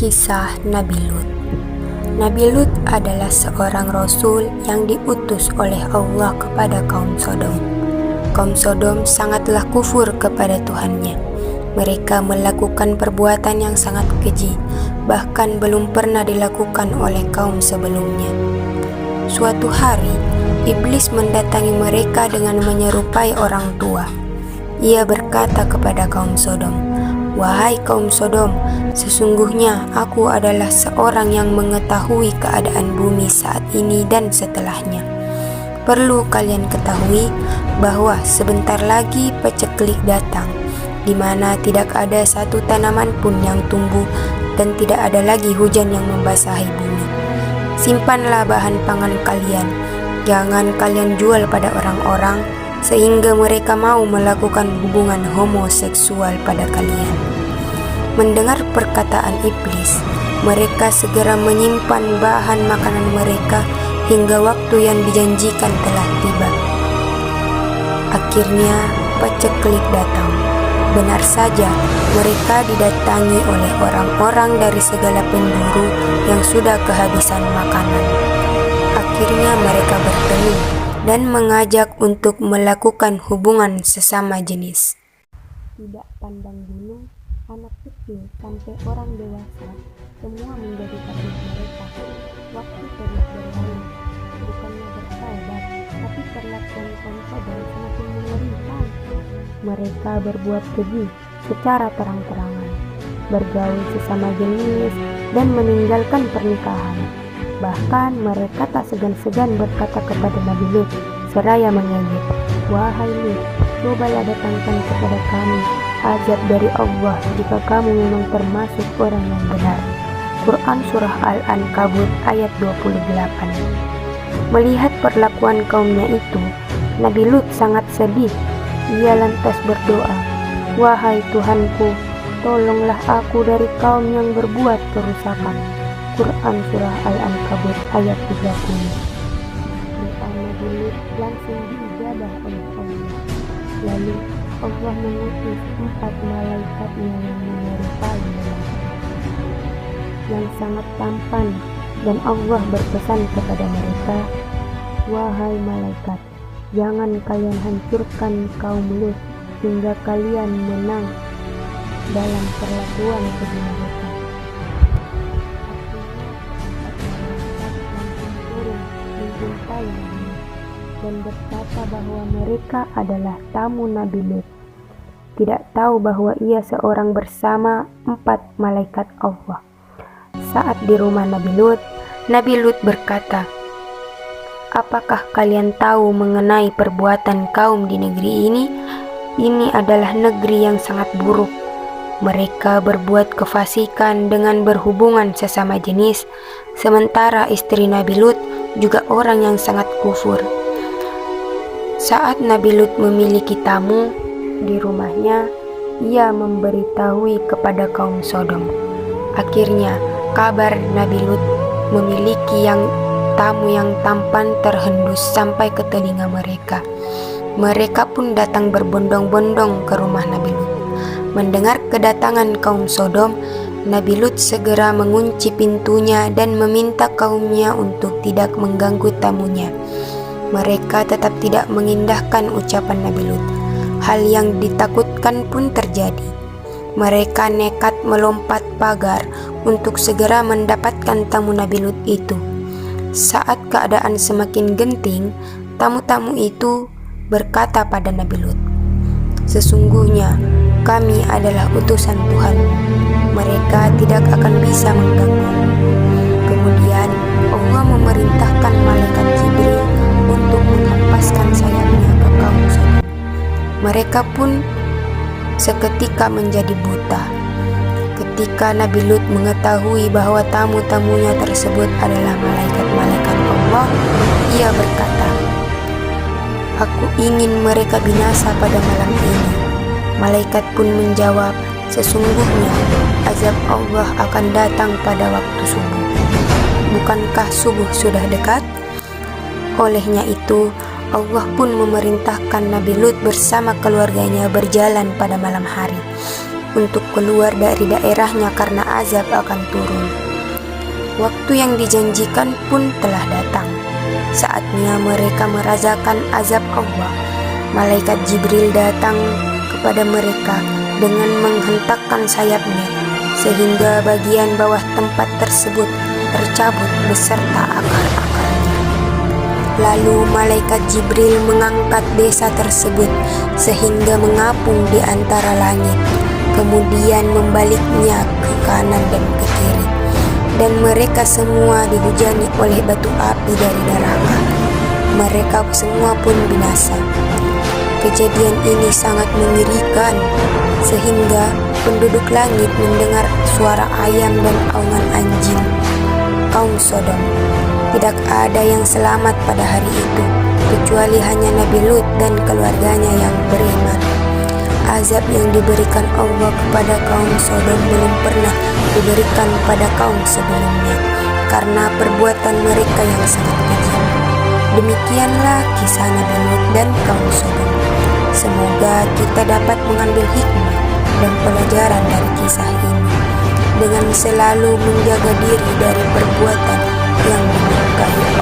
Kisah Nabi Lut. Nabi Lut adalah seorang rasul yang diutus oleh Allah kepada kaum Sodom. Kaum Sodom sangatlah kufur kepada Tuhannya. Mereka melakukan perbuatan yang sangat keji, bahkan belum pernah dilakukan oleh kaum sebelumnya. Suatu hari, iblis mendatangi mereka dengan menyerupai orang tua. Ia berkata kepada kaum Sodom, "Wahai kaum Sodom, sesungguhnya aku adalah seorang yang mengetahui keadaan bumi saat ini dan setelahnya. Perlu kalian ketahui bahwa sebentar lagi paceklik datang, di mana tidak ada satu tanaman pun yang tumbuh dan tidak ada lagi hujan yang membasahi bumi. Simpanlah bahan pangan kalian, jangan kalian jual pada orang-orang sehingga mereka mau melakukan hubungan homoseksual pada kalian." Mendengar perkataan iblis, mereka segera menyimpan bahan makanan mereka hingga waktu yang dijanjikan telah tiba. Akhirnya paceklik datang. Benar saja, mereka didatangi oleh orang-orang dari segala penjuru yang sudah kehabisan makanan. Akhirnya mereka bertemu dan mengajak untuk melakukan hubungan sesama jenis. Tidak pandang bulu, anak kecil sampai orang dewasa, semua menjadi takut mereka. Waktu terus berlalu, bukannya bertaubat, tapi perlakuan kaum Sodom semakin mengerikan. Mereka berbuat keji secara terang-terangan, bergaul sesama jenis, dan meninggalkan pernikahan. Bahkan mereka tak segan-segan berkata kepada Nabi Lut seraya mengejek, "Wahai Lut, cobalah datangkan kepada kami azab dari Allah jika kamu memang termasuk orang yang benar." Quran Surah Al-Ankabut ayat 28. Melihat perlakuan kaumnya itu, Nabi Lut sangat sedih. Ia lantas berdoa, "Wahai Tuhanku, tolonglah aku dari kaum yang berbuat kerusakan." Quran Surah Al-Ankabut ayat 30. Doa Nabi Lut langsung diijabah oleh Allah. Lalu Allah mengutus 4 malaikatnya yang menyerupai malaikat yang sangat tampan, dan Allah berpesan kepada mereka, "Wahai malaikat, jangan kalian hancurkan kaum Lut hingga kalian menang dalam perlakuan keji mereka." Mencintai Nabi Lut dan berkata bahwa mereka adalah tamu Nabi Lut, tidak tahu bahwa ia seorang bersama 4 malaikat Allah. Saat di rumah Nabi Lut berkata, "Apakah kalian tahu mengenai perbuatan kaum di negeri ini? Ini adalah negeri yang sangat buruk. Mereka berbuat kefasikan dengan berhubungan sesama jenis, sementara istri Nabi Lut juga orang yang sangat kufur." Saat Nabi Lut memiliki tamu di rumahnya, ia memberitahui kepada kaum Sodom. Akhirnya kabar Nabi Lut memiliki tamu yang tampan terhembus sampai ke telinga mereka. Mereka pun datang berbondong-bondong ke rumah Nabi Lut. Mendengar kedatangan kaum Sodom, Nabi Lut segera mengunci pintunya dan meminta kaumnya untuk tidak mengganggu tamunya. Mereka tetap tidak mengindahkan ucapan Nabi Lut. Hal yang ditakutkan pun terjadi. Mereka nekat melompat pagar untuk segera mendapatkan tamu Nabi Lut itu. Saat keadaan semakin genting, tamu-tamu itu berkata pada Nabi Lut, "Sesungguhnya kami adalah utusan Tuhan. Mereka tidak akan bisa mengganggu." Kemudian Allah memerintahkan malaikat Jibril untuk menghempaskan sayapnya ke kaum Sodom. Mereka pun seketika menjadi buta. Ketika Nabi Lut mengetahui bahwa tamu-tamunya tersebut adalah malaikat-malaikat Allah, ia berkata, "Aku ingin mereka binasa pada malam ini." Malaikat pun menjawab, "Sesungguhnya azab Allah akan datang pada waktu subuh. Bukankah subuh sudah dekat?" Olehnya itu, Allah pun memerintahkan Nabi Lut bersama keluarganya berjalan pada malam hari. untuk keluar dari daerahnya karena azab akan turun. Waktu yang dijanjikan pun telah datang. Saatnya mereka merasakan azab Allah. Malaikat Jibril datang kepada mereka dengan menghentakkan sayapnya, sehingga bagian bawah tempat tersebut tercabut beserta akar-akarnya. Lalu malaikat Jibril mengangkat desa tersebut sehingga mengapung di antara langit, kemudian membaliknya ke kanan dan ke kiri, dan mereka semua dihujani oleh batu api dari neraka. Mereka semua pun binasa. Kejadian ini sangat mengerikan, sehingga penduduk langit mendengar suara ayam dan aungan anjing. Kaum Sodom, tidak ada yang selamat pada hari itu, kecuali hanya Nabi Lut dan keluarganya yang beriman. Azab yang diberikan Allah kepada kaum Sodom belum pernah diberikan pada kaum sebelumnya, karena perbuatan mereka yang sangat keji. Demikianlah kisah Nabi Lut dan kaum Sodom. Semoga kita dapat mengambil hikmah dan pelajaran dari kisah ini, dengan selalu menjaga diri dari perbuatan yang dimurkai Allah.